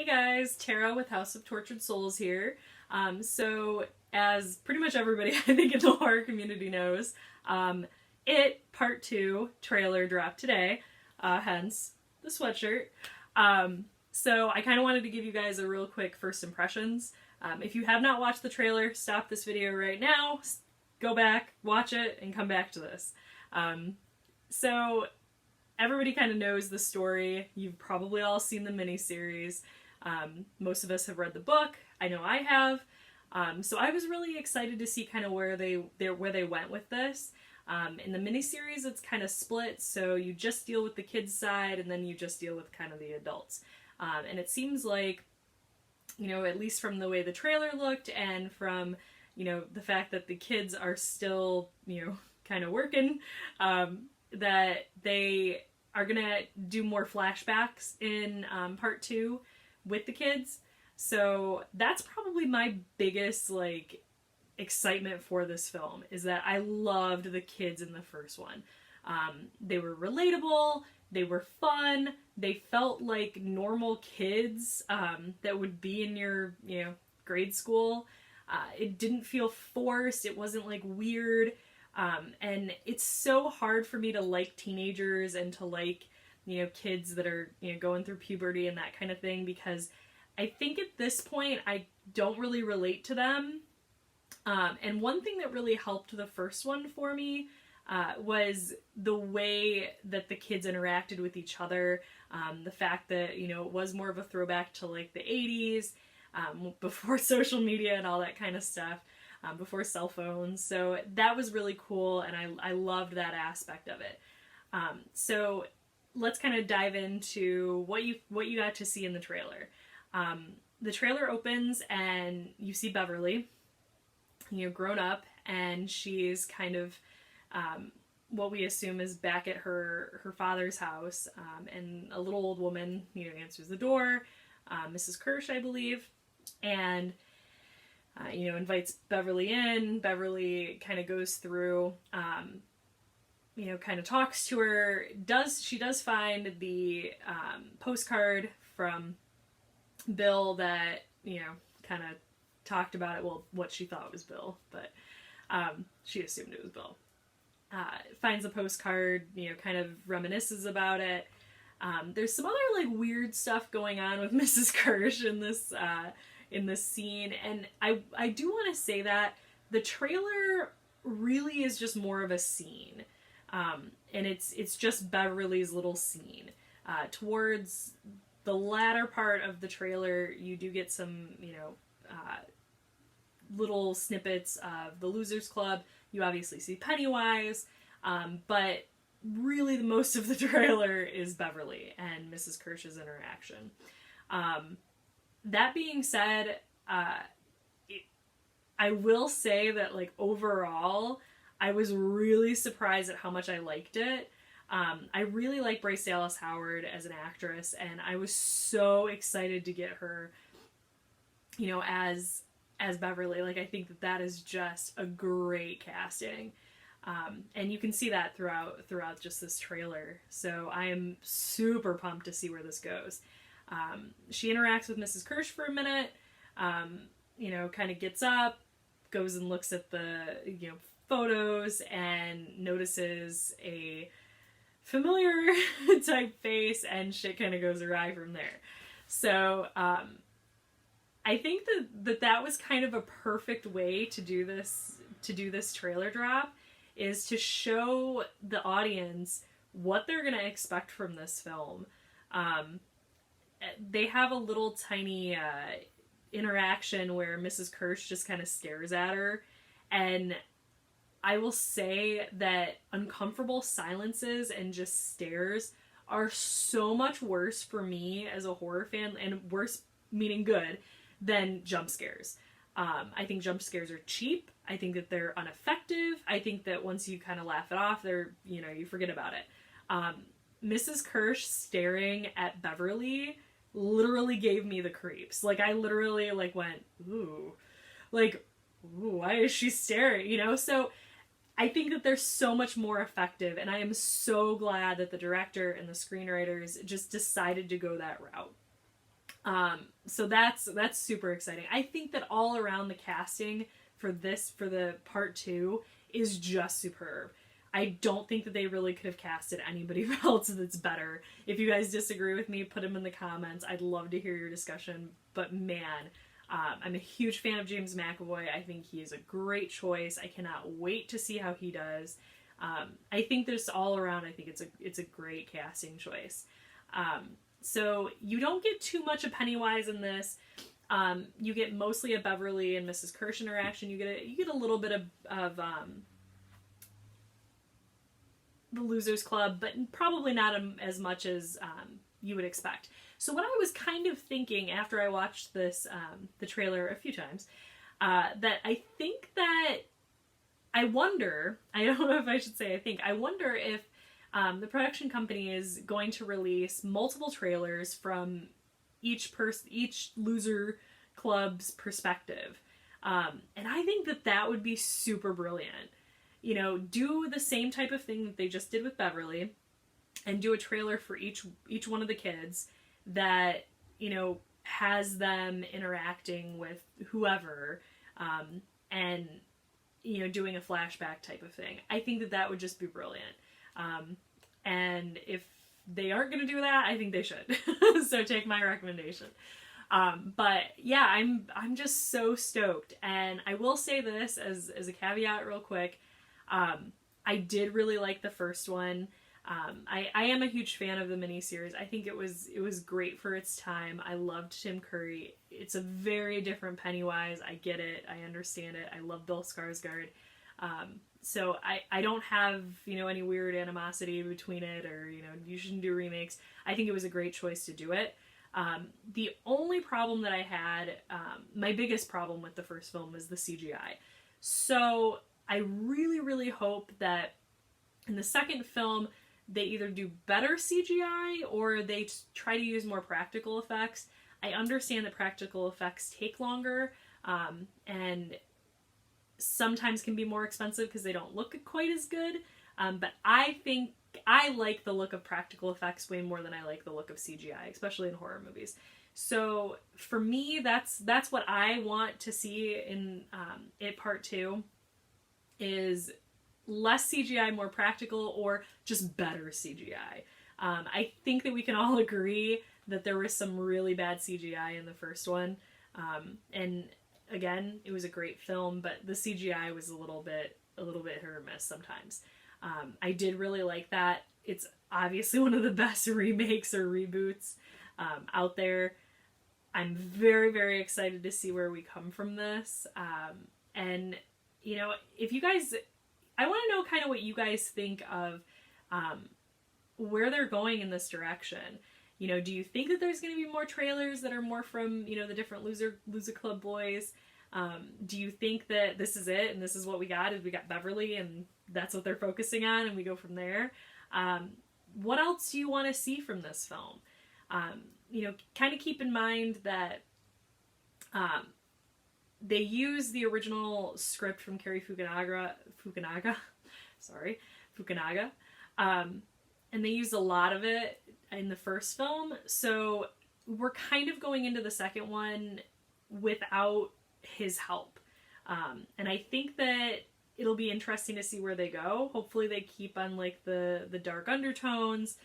Hey guys, Tara with House of Tortured Souls here. So as pretty much everybody I think in the horror community knows, It Part 2 trailer dropped today, hence the sweatshirt. So I kind of wanted to give you guys a real quick first impressions. If you have not watched the trailer, stop this video right now, go back, watch it, and come back to this. So everybody kind of knows the story. You've probably all seen the miniseries. Most of us have read the book. I know I have. So I was really excited to see kind of where they went with this. In the miniseries, it's kind of split, so you just deal with the kids' side, and then you just deal with kind of the adults. And it seems like, you know, at least from the way the trailer looked, and from, you know, the fact that the kids are still, you know, kind of working, that they are gonna do more flashbacks in part 2 with the kids. So that's probably my biggest like excitement for this film, is that I loved the kids in the first one. They were relatable, they were fun, they felt like normal kids that would be in your, you know, grade school. It didn't feel forced, it wasn't like weird. And it's so hard for me to like teenagers and to like, you know, kids that are, you know, going through puberty and that kind of thing, because I think at this point I don't really relate to them. And one thing that really helped the first one for me was the way that the kids interacted with each other. The fact that, you know, it was more of a throwback to like the 80s, before social media and all that kind of stuff. Before cell phones, so that was really cool, and I loved that aspect of it. So let's kind of dive into what you got to see in the trailer. The trailer opens and you see Beverly, you know, grown up, and she's kind of what we assume is back at her father's house, and a little old woman, you know, answers the door, Mrs. Kirsch, I believe, and you know, invites Beverly in. Beverly kind of goes through, you know, kind of talks to her. She does find the postcard from Bill that, you know, kind of talked about it. Well, what she thought was Bill, but she assumed it was Bill. Finds the postcard, you know, kind of reminisces about it. There's some other like weird stuff going on with Mrs. Kirsch in this scene, and I do want to say that the trailer really is just more of a scene, and it's just Beverly's little scene. Towards the latter part of the trailer, you do get some, you know, little snippets of the Losers Club. You obviously see Pennywise, but really the most of the trailer is Beverly and Mrs. Kirsch's interaction. That being said, I will say that, like, overall, I was really surprised at how much I liked it. I really like Bryce Dallas Howard as an actress, and I was so excited to get her, you know, as Beverly. Like, I think that is just a great casting. And you can see that throughout just this trailer. So I am super pumped to see where this goes. She interacts with Mrs. Kirsch for a minute, you know, kind of gets up, goes and looks at the, you know, photos, and notices a familiar type face, and shit kind of goes awry from there. So I think that was kind of a perfect way to do this trailer drop, is to show the audience what they're gonna expect from this film. They have a little tiny interaction where Mrs. Kirsch just kind of stares at her, and I will say that uncomfortable silences and just stares are so much worse for me as a horror fan, and worse meaning good, than jump scares. I think jump scares are cheap. I think that they're ineffective. I think that once you kind of laugh it off, you know, you forget about it. Mrs. Kirsch staring at Beverly literally gave me the creeps. Like, I literally like went, ooh, like, ooh, why is she staring? You know, so I think that they're so much more effective, and I am so glad that the director and the screenwriters just decided to go that route. So that's super exciting. I think that all around the casting for the part 2 is just superb. I don't think that they really could have casted anybody else that's better. If you guys disagree with me, put them in the comments. I'd love to hear your discussion. But man, I'm a huge fan of James McAvoy. I think he is a great choice. I cannot wait to see how he does. I think this all around, I think it's a great casting choice. So you don't get too much of Pennywise in this. You get mostly a Beverly and Mrs. Kirsch interaction. You get a little bit of the Losers Club, but probably not as much as you would expect. So what I was kind of thinking after I watched this, the trailer a few times, that I think that I wonder, I don't know if I should say I wonder if the production company is going to release multiple trailers from each loser club's perspective. And I think that would be super brilliant. You know, do the same type of thing that they just did with Beverly and do a trailer for each one of the kids that, you know, has them interacting with whoever, and, you know, doing a flashback type of thing. I think that would just be brilliant. And if they aren't going to do that, I think they should. So take my recommendation. But yeah, I'm just so stoked. And I will say this as a caveat real quick. I did really like the first one. I am a huge fan of the miniseries. I think it was great for its time. I loved Tim Curry. It's a very different Pennywise. I get it. I understand it. I love Bill Skarsgård. So I don't have, you know, any weird animosity between it, or, you know, you shouldn't do remakes. I think it was a great choice to do it. The only problem that I had, my biggest problem with the first film was the CGI. So I really, really hope that in the second film, they either do better CGI or they try to use more practical effects. I understand that practical effects take longer, and sometimes can be more expensive because they don't look quite as good. But I think I like the look of practical effects way more than I like the look of CGI, especially in horror movies. So for me, that's what I want to see in It Part 2, is less CGI, more practical, or just better CGI. I think that we can all agree that there was some really bad CGI in the first one. And again, it was a great film, but the CGI was a little bit hit or miss sometimes. I did really like that. It's obviously one of the best remakes or reboots out there. I'm very, very excited to see where we come from this. And, you know, if you guys, I want to know kind of what you guys think of where they're going in this direction. You know, do you think that there's going to be more trailers that are more from, you know, the different Loser Club boys? Do you think that this is it and this is what we got, is we got Beverly and that's what they're focusing on and we go from there? What else do you want to see from this film? You know, kind of keep in mind that they use the original script from Cary Fukunaga, and they used a lot of it in the first film, so we're kind of going into the second one without his help. And I think that it'll be interesting to see where they go. Hopefully they keep on like the dark undertones.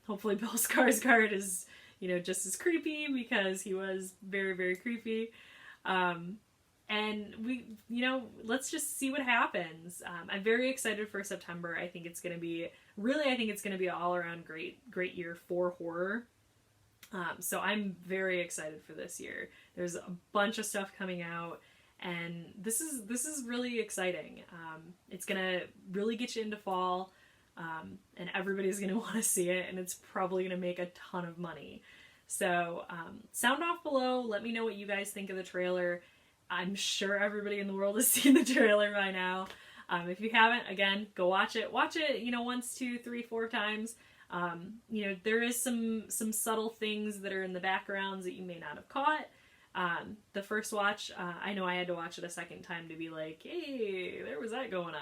Hopefully Bill Skarsgård is, you know, just as creepy, because he was very, very creepy. And we, you know, let's just see what happens. I'm very excited for September. I think it's going to be an all around great year for horror. So I'm very excited for this year. There's a bunch of stuff coming out, and this is really exciting. It's gonna really get you into fall, and everybody's gonna want to see it, and it's probably gonna make a ton of money. So sound off below. Let me know what you guys think of the trailer. I'm sure everybody in the world has seen the trailer by now. If you haven't, again, go watch it. Watch it, you know, once, 2, 3, 4 times. You know, there is some subtle things that are in the backgrounds that you may not have caught. The first watch, I know I had to watch it a second time to be like, hey, there was that going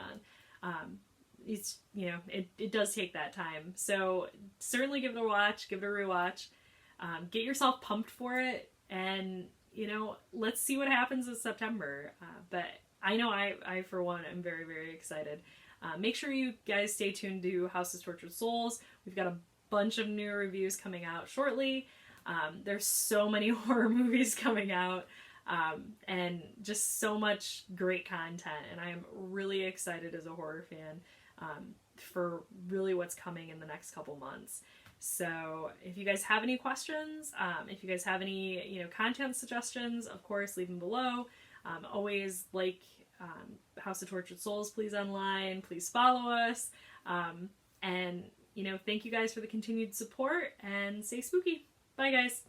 on. It's, you know, it does take that time. So certainly give it a watch, give it a rewatch. Get yourself pumped for it, and let's see what happens in September. But I know I for one am very, very excited. Make sure you guys stay tuned to House of Tortured Souls. We've got a bunch of new reviews coming out shortly. There's so many horror movies coming out, and just so much great content, and I am really excited as a horror fan for really what's coming in the next couple months. So if you guys have any questions, if you guys have any content suggestions, of course leave them below. Always like House of Tortured Souls, please, online. Please follow us. And thank you guys for the continued support, and stay spooky. Bye, guys.